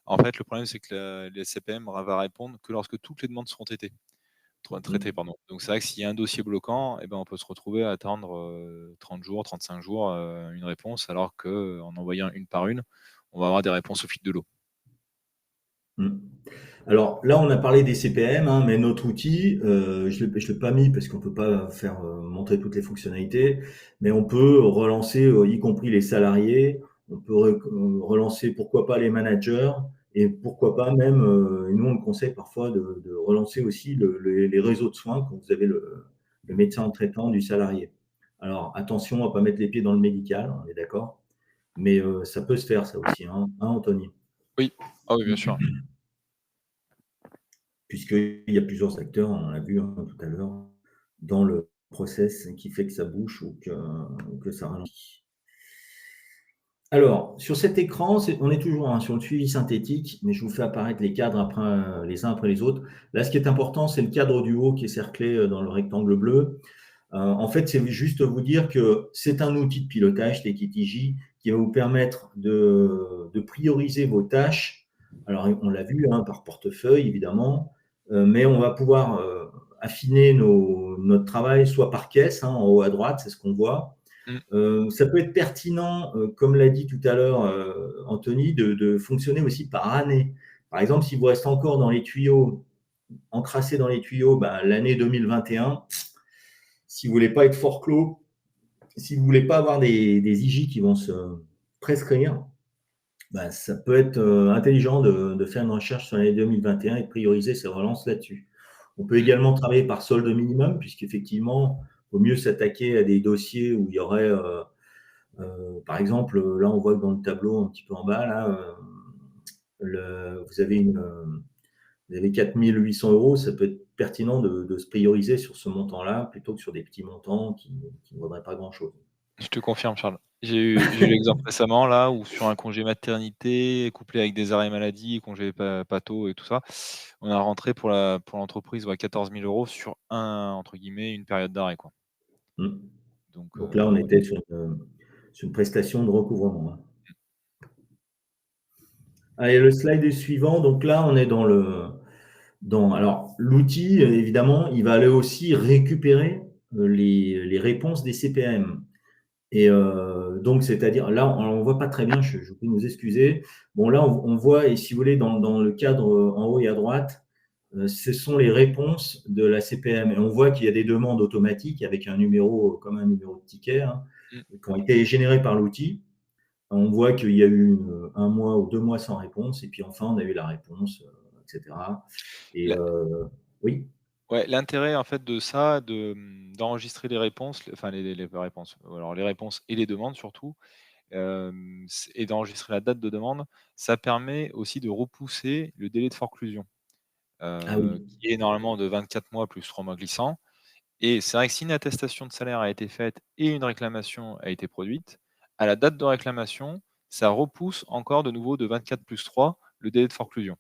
En fait, le problème, c'est que les CPM va répondre que lorsque toutes les demandes seront traitées, Mm. pardon. Donc c'est vrai que s'il y a un dossier bloquant et ben, on peut se retrouver à attendre, 30 jours, 35 jours, une réponse alors qu'en envoyant une par une, on va avoir des réponses au fil de l'eau. Mm. Alors là, on a parlé des CPM, hein, mais notre outil, je l'ai pas mis parce qu'on peut pas faire montrer toutes les fonctionnalités, mais on peut relancer, y compris les salariés, on peut relancer pourquoi pas les managers et pourquoi pas même, et nous on le conseille parfois de relancer aussi les réseaux de soins quand vous avez le médecin en traitant du salarié. Alors attention à pas mettre les pieds dans le médical, on est d'accord, mais ça peut se faire ça aussi, hein, Anthony? Oui. Ah oui, bien sûr. Puisqu'il y a plusieurs acteurs, on l'a vu hein, tout à l'heure, dans le process qui fait que ça bouge ou que ça ralentit. Alors, sur cet écran, on est toujours sur le suivi synthétique, mais je vous fais apparaître les cadres les uns après les autres. Là, ce qui est important, c'est le cadre du haut qui est cerclé dans le rectangle bleu. En fait, c'est juste vous dire que c'est un outil de pilotage, Tekitiji, qui va vous permettre de prioriser vos tâches. Alors, on l'a vu par portefeuille, évidemment, mais on va pouvoir affiner notre travail soit par caisse, en haut à droite, c'est ce qu'on voit. Ça peut être pertinent, comme l'a dit tout à l'heure Anthony, de fonctionner aussi par année. Par exemple, si vous restez encore dans les tuyaux, encrassé dans les tuyaux, l'année 2021, si vous ne voulez pas être fort clos, si vous ne voulez pas avoir des IJ qui vont se prescrire, ça peut être intelligent de faire une recherche sur l'année 2021 et de prioriser ses relances là-dessus. On peut également travailler par solde minimum, puisqu'effectivement, il vaut mieux s'attaquer à des dossiers où il y aurait, par exemple, là, on voit que dans le tableau un petit peu en bas, là, vous avez 4 800 euros, ça peut être pertinent de se prioriser sur ce montant-là plutôt que sur des petits montants qui ne vaudraient pas grand-chose. Je te confirme, Charles. J'ai eu l'exemple récemment là où sur un congé maternité couplé avec des arrêts maladie, congé pato et tout ça, on a rentré pour l'entreprise, 14 000 € sur entre guillemets, «une période d'arrêt» quoi. Mmh. Donc Donc là, on était sur une prestation de recouvrement. Allez, le slide suivant. Donc là, on est alors, l'outil, évidemment, il va aller aussi récupérer les réponses des CPM. Et donc, c'est-à-dire, là, on ne voit pas très bien, je vous prie de nous excuser. Bon, là, on voit, et si vous voulez, dans le cadre en haut et à droite, ce sont les réponses de la CPM. Et on voit qu'il y a des demandes automatiques avec un numéro, comme un numéro de ticket, Mmh. qui ont été générées par l'outil. On voit qu'il y a eu un mois ou 2 mois sans réponse, et puis enfin, on a eu la réponse, etc. Et L oui. Ouais, l'intérêt en fait de ça, d'enregistrer les réponses, enfin les réponses, alors les réponses et les demandes surtout, et d'enregistrer la date de demande, ça permet aussi de repousser le délai de forclusion, Ah oui. qui est normalement de 24 mois plus 3 mois glissants. Et c'est vrai que si une attestation de salaire a été faite et une réclamation a été produite, à la date de réclamation, ça repousse encore de nouveau de 24 plus 3 le délai de forclusion.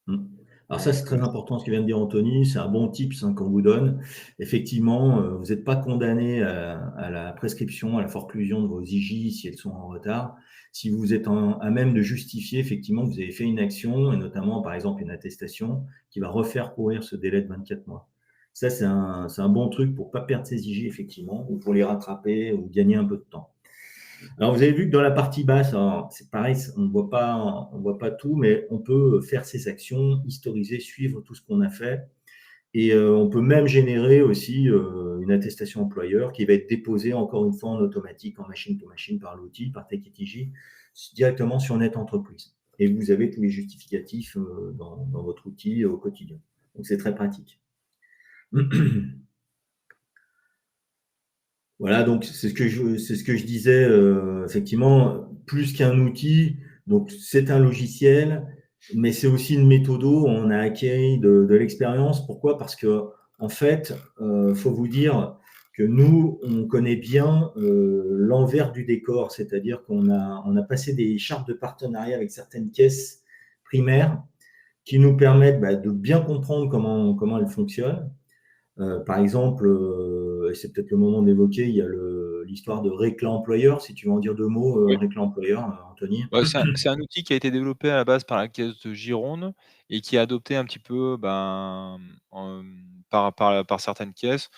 Mmh. Alors ça, Donc c'est très important ce que vient de dire Anthony, c'est un bon tips qu'on vous donne. Effectivement, vous n'êtes pas condamné à la prescription, à la forclusion de vos IJ si elles sont en retard. Si vous êtes à même de justifier effectivement que vous avez fait une action, et notamment par exemple une attestation, qui va refaire courir ce délai de 24 mois. Ça, c'est un bon truc pour ne pas perdre ses IJ effectivement, ou pour les rattraper, ou gagner un peu de temps. Alors, vous avez vu que dans la partie basse, c'est pareil, on ne voit pas tout, mais on peut faire ses actions, historiser, suivre tout ce qu'on a fait. Et on peut même générer aussi une attestation employeur qui va être déposée encore une fois en automatique, en machine to machine par l'outil, par Tekitiji, directement sur Net Entreprise. Et vous avez tous les justificatifs dans votre outil au quotidien. Donc, c'est très pratique. Voilà, donc c'est ce que je disais, effectivement, plus qu'un outil, donc c'est un logiciel, mais c'est aussi une méthode. On a acquis de l'expérience. Pourquoi? Parce que en fait, faut vous dire que nous, on connaît bien l'envers du décor, c'est-à-dire qu'on a passé des chartes de partenariat avec certaines caisses primaires qui nous permettent de bien comprendre comment elles fonctionnent. Par exemple, et c'est peut-être le moment d'évoquer, il y a l'histoire de Récla Employeur, si tu veux en dire 2 mots, oui. Récla Employeur, Anthony? Bah, c'est un outil qui a été développé à la base par la caisse de Gironde et qui est adopté un petit peu, par certaines caisses,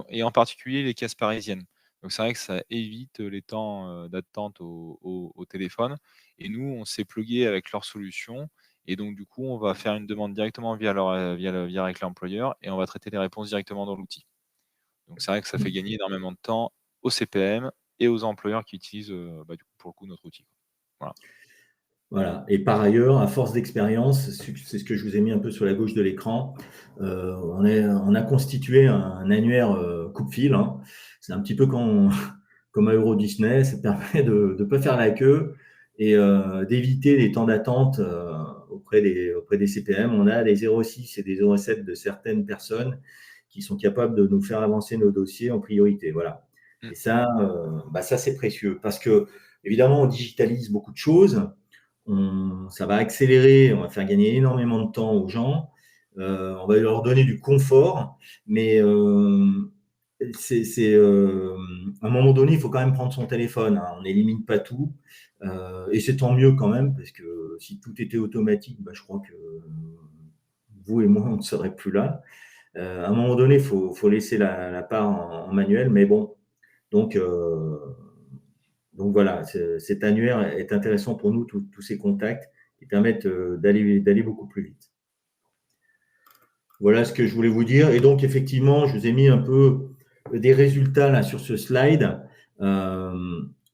et en particulier les caisses parisiennes. Donc c'est vrai que ça évite les temps, d'attente au téléphone, et nous, on s'est plugué avec leur solution, et donc du coup, on va faire une demande directement via Récla Employeur, et on va traiter les réponses directement dans l'outil. Donc c'est vrai que ça fait gagner énormément de temps aux CPM et aux employeurs qui utilisent, du coup, pour le coup, notre outil. Voilà. Voilà, et par ailleurs, à force d'expérience, c'est ce que je vous ai mis un peu sur la gauche de l'écran, on a constitué un annuaire, coupe-fil, C'est un petit peu comme à Euro Disney, ça permet de ne pas faire la queue et d'éviter les temps d'attente, auprès des CPM. On a des 06 et des 07 de certaines personnes qui sont capables de nous faire avancer nos dossiers en priorité. Voilà. Mmh. Et ça, ça c'est précieux parce que, évidemment, on digitalise beaucoup de choses. Ça va accélérer, on va faire gagner énormément de temps aux gens. On va leur donner du confort, mais à un moment donné, il faut quand même prendre son téléphone. Hein. On n'élimine pas tout. Et c'est tant mieux quand même, parce que si tout était automatique, je crois que vous et moi, on ne serait plus là. À un moment donné, il faut laisser la part en manuel, mais bon. Donc voilà, cet annuaire est intéressant pour nous, tous ces contacts qui permettent d'aller beaucoup plus vite. Voilà ce que je voulais vous dire. Et donc, effectivement, je vous ai mis un peu des résultats là sur ce slide.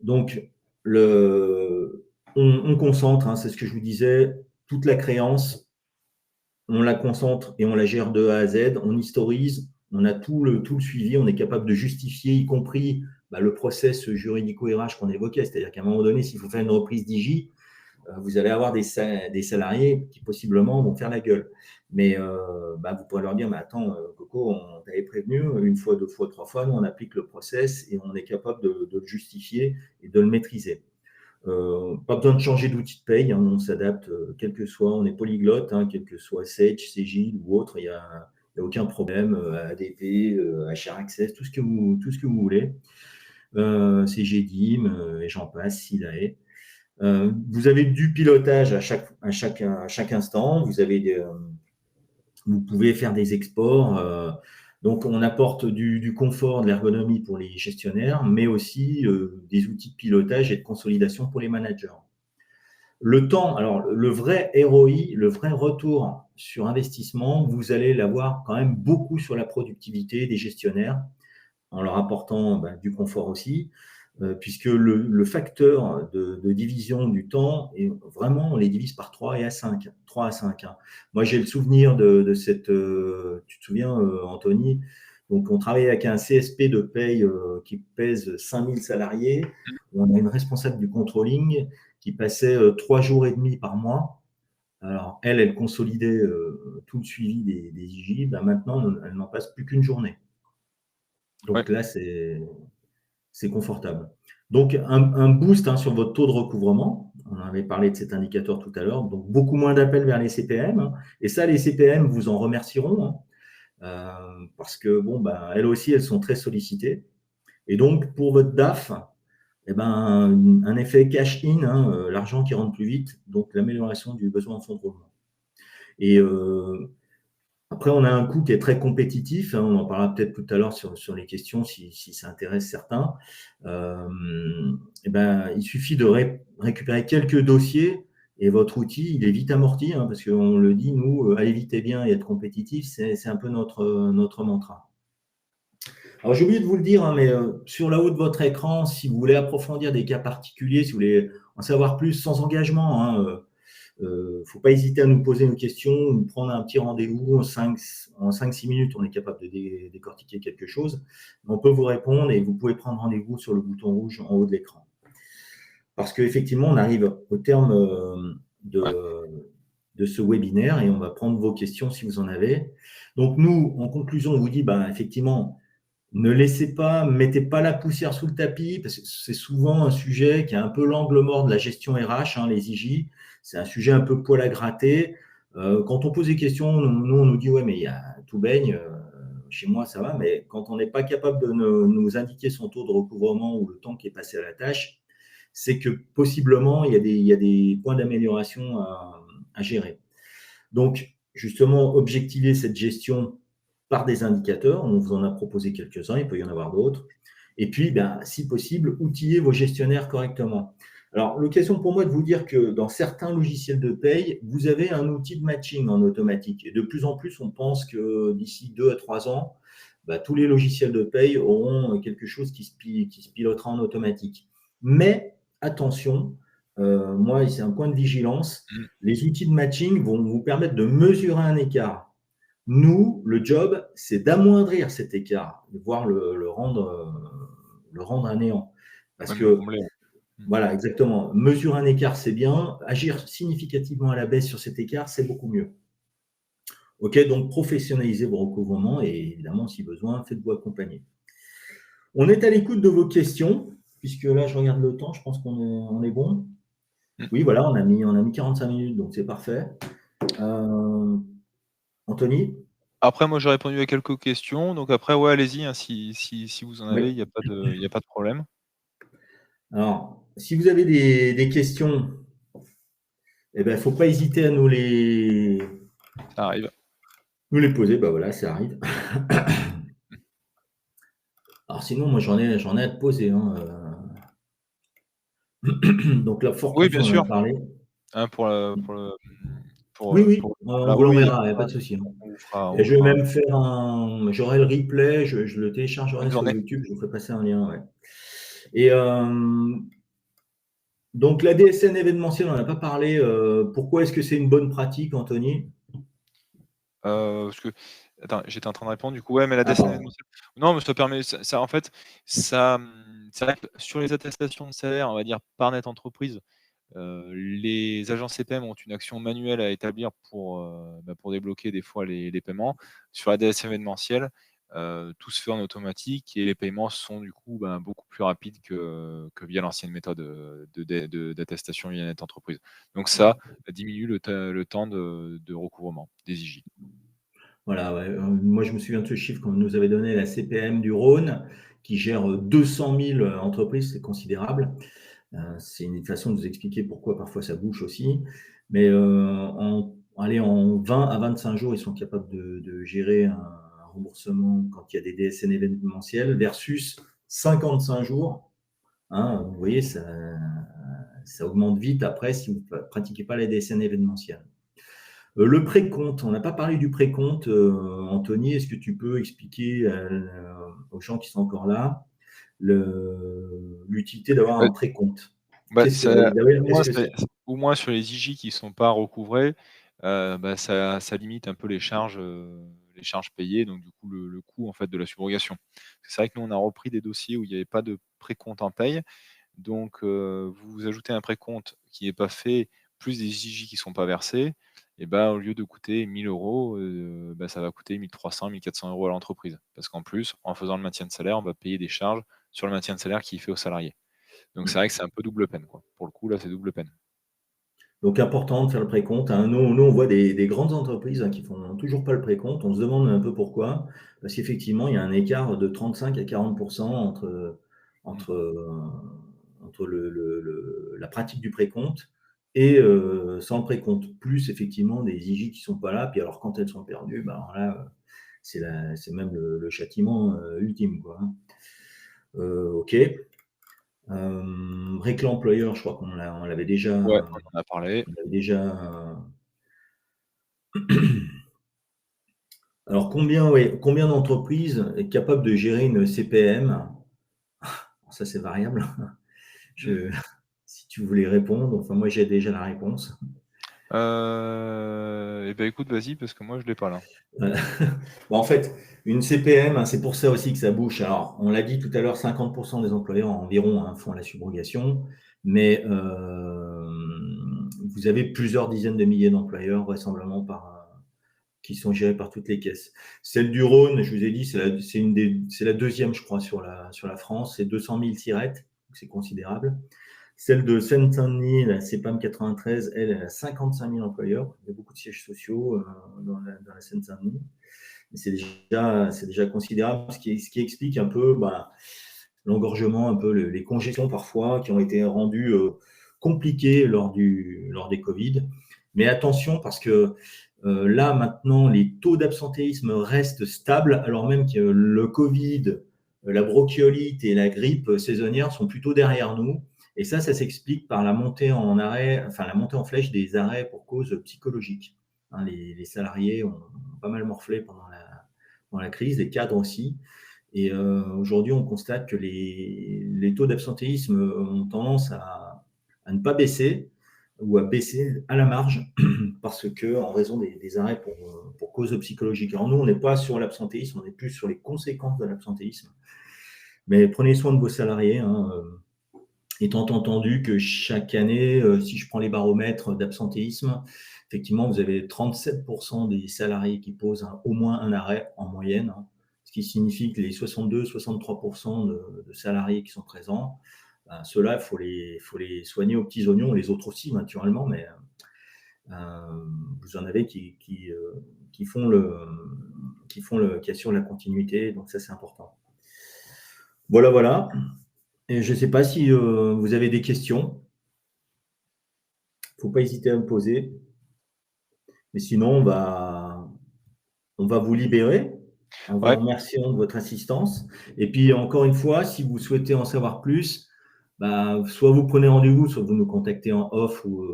Donc, on concentre, hein, c'est ce que je vous disais, toute la créance, on la concentre et on la gère de A à Z, on historise, on a tout le suivi, on est capable de justifier, y compris le process juridico-RH qu'on évoquait, c'est-à-dire qu'à un moment donné, s'il faut faire une reprise d'IJ, vous allez avoir des salariés qui possiblement vont faire la gueule. Mais vous pourrez leur dire, mais attends, Coco, on t'avait prévenu, une fois, deux fois, trois fois, nous on applique le process et on est capable de le justifier et de le maîtriser. Pas besoin de changer d'outil de paye, hein, on s'adapte, quel que soit, on est polyglotte, hein, quel que soit Sage, Cegid ou autre, il n'y a aucun problème, ADP, HR Access, tout ce que vous voulez, CGDIM, et j'en passe, SILAE. Vous avez du pilotage à chaque instant, vous pouvez faire des exports, donc on apporte du confort, de l'ergonomie pour les gestionnaires, mais aussi des outils de pilotage et de consolidation pour les managers. Le temps, alors le vrai ROI, le vrai retour sur investissement, vous allez l'avoir quand même beaucoup sur la productivité des gestionnaires, en leur apportant du confort aussi, puisque le facteur de division du temps, est vraiment, on les divise par 3 et à 5. 3 à 5. Hein. Moi, j'ai le souvenir de cette… tu te souviens, Anthony, donc on travaillait avec un CSP de paye qui pèse 5000 salariés. On a une responsable du controlling qui passait 3 jours et demi par mois. Alors, elle consolidait tout le suivi des IJ. Maintenant, elle n'en passe plus qu'une journée. Donc là, c'est confortable. Donc, un boost sur votre taux de recouvrement. On avait parlé de cet indicateur tout à l'heure. Donc, beaucoup moins d'appels vers les CPM. Hein. Et ça, les CPM vous en remercieront. Hein, parce que, elles aussi, elles sont très sollicitées. Et donc, pour votre DAF, un effet cash-in, hein, l'argent qui rentre plus vite, donc l'amélioration du besoin en fonds de roulement. Et après, on a un coût qui est très compétitif. Hein, on en parlera peut-être tout à l'heure sur les questions si ça intéresse certains. Il suffit de récupérer quelques dossiers et votre outil, il est vite amorti, hein, parce qu'on le dit, nous, aller vite et bien et être compétitif, c'est un peu notre mantra. Alors, j'ai oublié de vous le dire, hein, mais sur la haut de votre écran, si vous voulez approfondir des cas particuliers, si vous voulez en savoir plus sans engagement, hein, faut pas hésiter à nous poser une question, nous prendre un petit rendez-vous en 5-6 minutes, on est capable de décortiquer quelque chose. On peut vous répondre et vous pouvez prendre rendez-vous sur le bouton rouge en haut de l'écran. Parce qu'effectivement, on arrive au terme de ce webinaire et on va prendre vos questions si vous en avez. Donc nous, en conclusion, on vous dit, effectivement, mettez pas la poussière sous le tapis, parce que c'est souvent un sujet qui a un peu l'angle mort de la gestion RH, hein, les IJ. C'est un sujet un peu poil à gratter. Quand on pose des questions, nous, on nous dit, ouais, mais il y a tout baigne, chez moi, ça va, mais quand on n'est pas capable de nous indiquer son taux de recouvrement ou le temps qui est passé à la tâche, c'est que possiblement, il y a des points d'amélioration à gérer. Donc, justement, objectiver cette gestion par des indicateurs. On vous en a proposé quelques-uns, il peut y en avoir d'autres. Et puis, si possible, outiller vos gestionnaires correctement. Alors, l'occasion pour moi de vous dire que dans certains logiciels de paye, vous avez un outil de matching en automatique. Et de plus en plus, on pense que d'ici 2 à 3 ans, tous les logiciels de paye auront quelque chose qui se pilotera en automatique. Mais attention, moi, c'est un point de vigilance. Les outils de matching vont vous permettre de mesurer un écart. Nous, le job, c'est d'amoindrir cet écart, de voir le rendre à néant. Parce que, voilà, exactement, mesurer un écart, c'est bien. Agir significativement à la baisse sur cet écart, c'est beaucoup mieux. OK, donc professionnalisez vos recouvrements et évidemment, si besoin, faites-vous accompagner. On est à l'écoute de vos questions, puisque là, je regarde le temps, je pense qu'on est bon. Mmh. Oui, voilà, on a mis 45 minutes, donc c'est parfait. Anthony? Après, moi, j'ai répondu à quelques questions, donc après, ouais, allez-y, hein, si vous en Oui. avez, il y a pas de problème. Alors, si vous avez des questions, eh ben, il ne faut pas hésiter à Ça arrive. nous les poser. Ben voilà, ça arrive. Alors sinon, moi, j'en ai à te poser, hein. Donc la Oui, forclusion, bien on en sûr, a parlé. hein, Oui, oui, voilà, vous oui, l'enverra, il n'y a pas de souci, hein. Et on je vais fera même faire j'aurai le replay, je le une téléchargerai sur journée. YouTube, je vous ferai passer un lien, ouais. Et donc la DSN événementielle, on n'a pas parlé. Pourquoi est-ce que c'est une bonne pratique, Anthony? Parce que attends, j'étais en train de répondre du coup, ouais, mais la Ah, DSN pardon. événementielle non, mais ça permet ça en fait, c'est vrai que sur les attestations de salaire, on va dire par net entreprise, les agences CPM ont une action manuelle à établir pour débloquer des fois les paiements. Sur la DS événementielle, tout se fait en automatique et les paiements sont du coup, beaucoup plus rapides que via l'ancienne méthode, d'attestation via net entreprise. Donc ça diminue le temps de recouvrement des IJ. Voilà, ouais, moi je me souviens de ce chiffre qu'on nous avait donné la CPM du Rhône, qui gère 200 000 entreprises, c'est considérable. C'est une façon de vous expliquer pourquoi parfois ça bouge aussi. Mais en 20 à 25 jours, ils sont capables de gérer un remboursement quand il y a des DSN événementiels versus 55 jours. Hein, vous voyez, ça augmente vite après si vous ne pratiquez pas la DSN événementielle. Le précompte, on n'a pas parlé du précompte. Anthony, est-ce que tu peux expliquer aux gens qui sont encore là l'utilité d'avoir Heu, un précompte? Qu'est-ce que, Ça d'ailleurs, qu'est-ce que c'est? au moins sur les IJ qui sont pas recouvrés, ça limite un peu les charges payées, donc du coup le coût en fait de la subrogation. C'est vrai que nous on a repris des dossiers où il y avait pas de précompte en paye, donc vous ajoutez un précompte qui est pas fait, plus des IJ qui sont pas versés et au lieu de coûter 1 000 €, ça va coûter 1 300-1 400 € à l'entreprise. Parce qu'en plus, en faisant le maintien de salaire, on va payer des charges sur le maintien de salaire qui est fait aux salariés. Donc c'est vrai que c'est un peu double peine, quoi. Pour le coup, là, c'est double peine. Donc, important de faire le précompte, hein. Nous, on voit des grandes entreprises, hein, qui font toujours pas le précompte. On se demande un peu pourquoi. Parce qu'effectivement, il y a un écart de 35 à 40% Mmh. entre, la pratique du précompte et sans le précompte. Plus effectivement des IJ qui sont pas là. Puis alors, quand elles sont perdues, alors là, c'est même le châtiment ultime, quoi, hein. OK. Réclame employeur, je crois on l'avait déjà. Ouais, on en a parlé. On avait déjà. Alors, combien d'entreprises est capable de gérer une CPM? Ça, c'est variable. Mmh. Je, si tu voulais répondre, enfin, moi, j'ai déjà la réponse. Écoute, vas-y parce que moi je l'ai pas là. Euh, Bon, en fait, une CPM, hein, c'est pour ça aussi que ça bouge. Alors, on l'a dit tout à l'heure, 50% des employeurs environ, hein, font la subrogation, mais vous avez plusieurs dizaines de milliers d'employeurs, vraisemblablement qui sont gérés par toutes les caisses. Celle du Rhône, je vous ai dit, c'est la deuxième, je crois, sur la France. C'est 200 000 tirettes, donc c'est considérable. Celle de Seine-Saint-Denis, la CEPAM 93, elle a 55 000 employeurs. Il y a beaucoup de sièges sociaux dans la Seine-Saint-Denis. C'est déjà considérable, ce qui explique un peu l'engorgement, un peu les congestions parfois qui ont été rendues compliquées lors des Covid. Mais attention, parce que là, maintenant, les taux d'absentéisme restent stables, alors même que le Covid, la bronchiolite et la grippe saisonnière sont plutôt derrière nous. Et ça s'explique par la montée en arrêt, enfin la montée en flèche des arrêts pour cause psychologique. Hein, les salariés ont pas mal morflé pendant la crise, les cadres aussi. Et aujourd'hui, on constate que les taux d'absentéisme ont tendance à ne pas baisser ou à baisser à la marge parce que en raison des arrêts pour cause psychologique. Alors nous, on n'est pas sur l'absentéisme, on est plus sur les conséquences de l'absentéisme. Mais prenez soin de vos salariés, hein, étant entendu que chaque année, si je prends les baromètres d'absentéisme, effectivement, vous avez 37% des salariés qui posent au moins un arrêt en moyenne, hein, ce qui signifie que les 62-63% de salariés qui sont présents, ben, ceux-là, faut les soigner aux petits oignons, les autres aussi, naturellement, mais vous en avez qui font qui assurent la continuité, donc ça, c'est important. Voilà, voilà. Et je ne sais pas si vous avez des questions. Il ne faut pas hésiter à me poser. Mais sinon, on va vous libérer en vous Ouais, remerciant de votre assistance. Et puis, encore une fois, si vous souhaitez en savoir plus, bah, soit vous prenez rendez-vous, soit vous nous contactez en off ou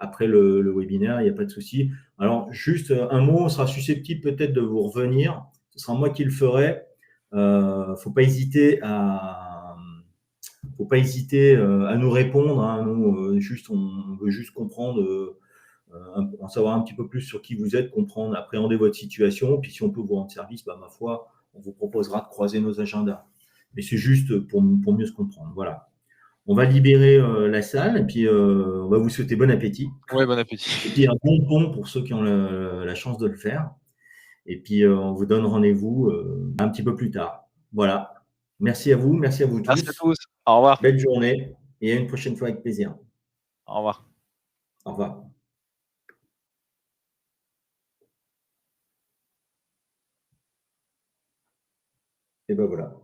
après le webinaire, il n'y a pas de souci. Alors, juste un mot, on sera susceptible peut-être de vous revenir. Ce sera moi qui le ferai. Faut pas hésiter à nous répondre, hein. Nous, on veut juste comprendre en savoir un petit peu plus sur qui vous êtes, comprendre, appréhender votre situation. Puis si on peut vous rendre service, bah, ma foi, on vous proposera de croiser nos agendas. Mais c'est juste pour mieux se comprendre. Voilà. On va libérer la salle et puis on va vous souhaiter bon appétit. ouais, bon appétit. Et puis un bon pont pour ceux qui ont la chance de le faire. Et puis on vous donne rendez-vous un petit peu plus tard. Voilà. Merci à vous Merci à tous. tous. Au revoir. Belle journée et à une prochaine fois avec plaisir. Au revoir. Au revoir. Et ben voilà.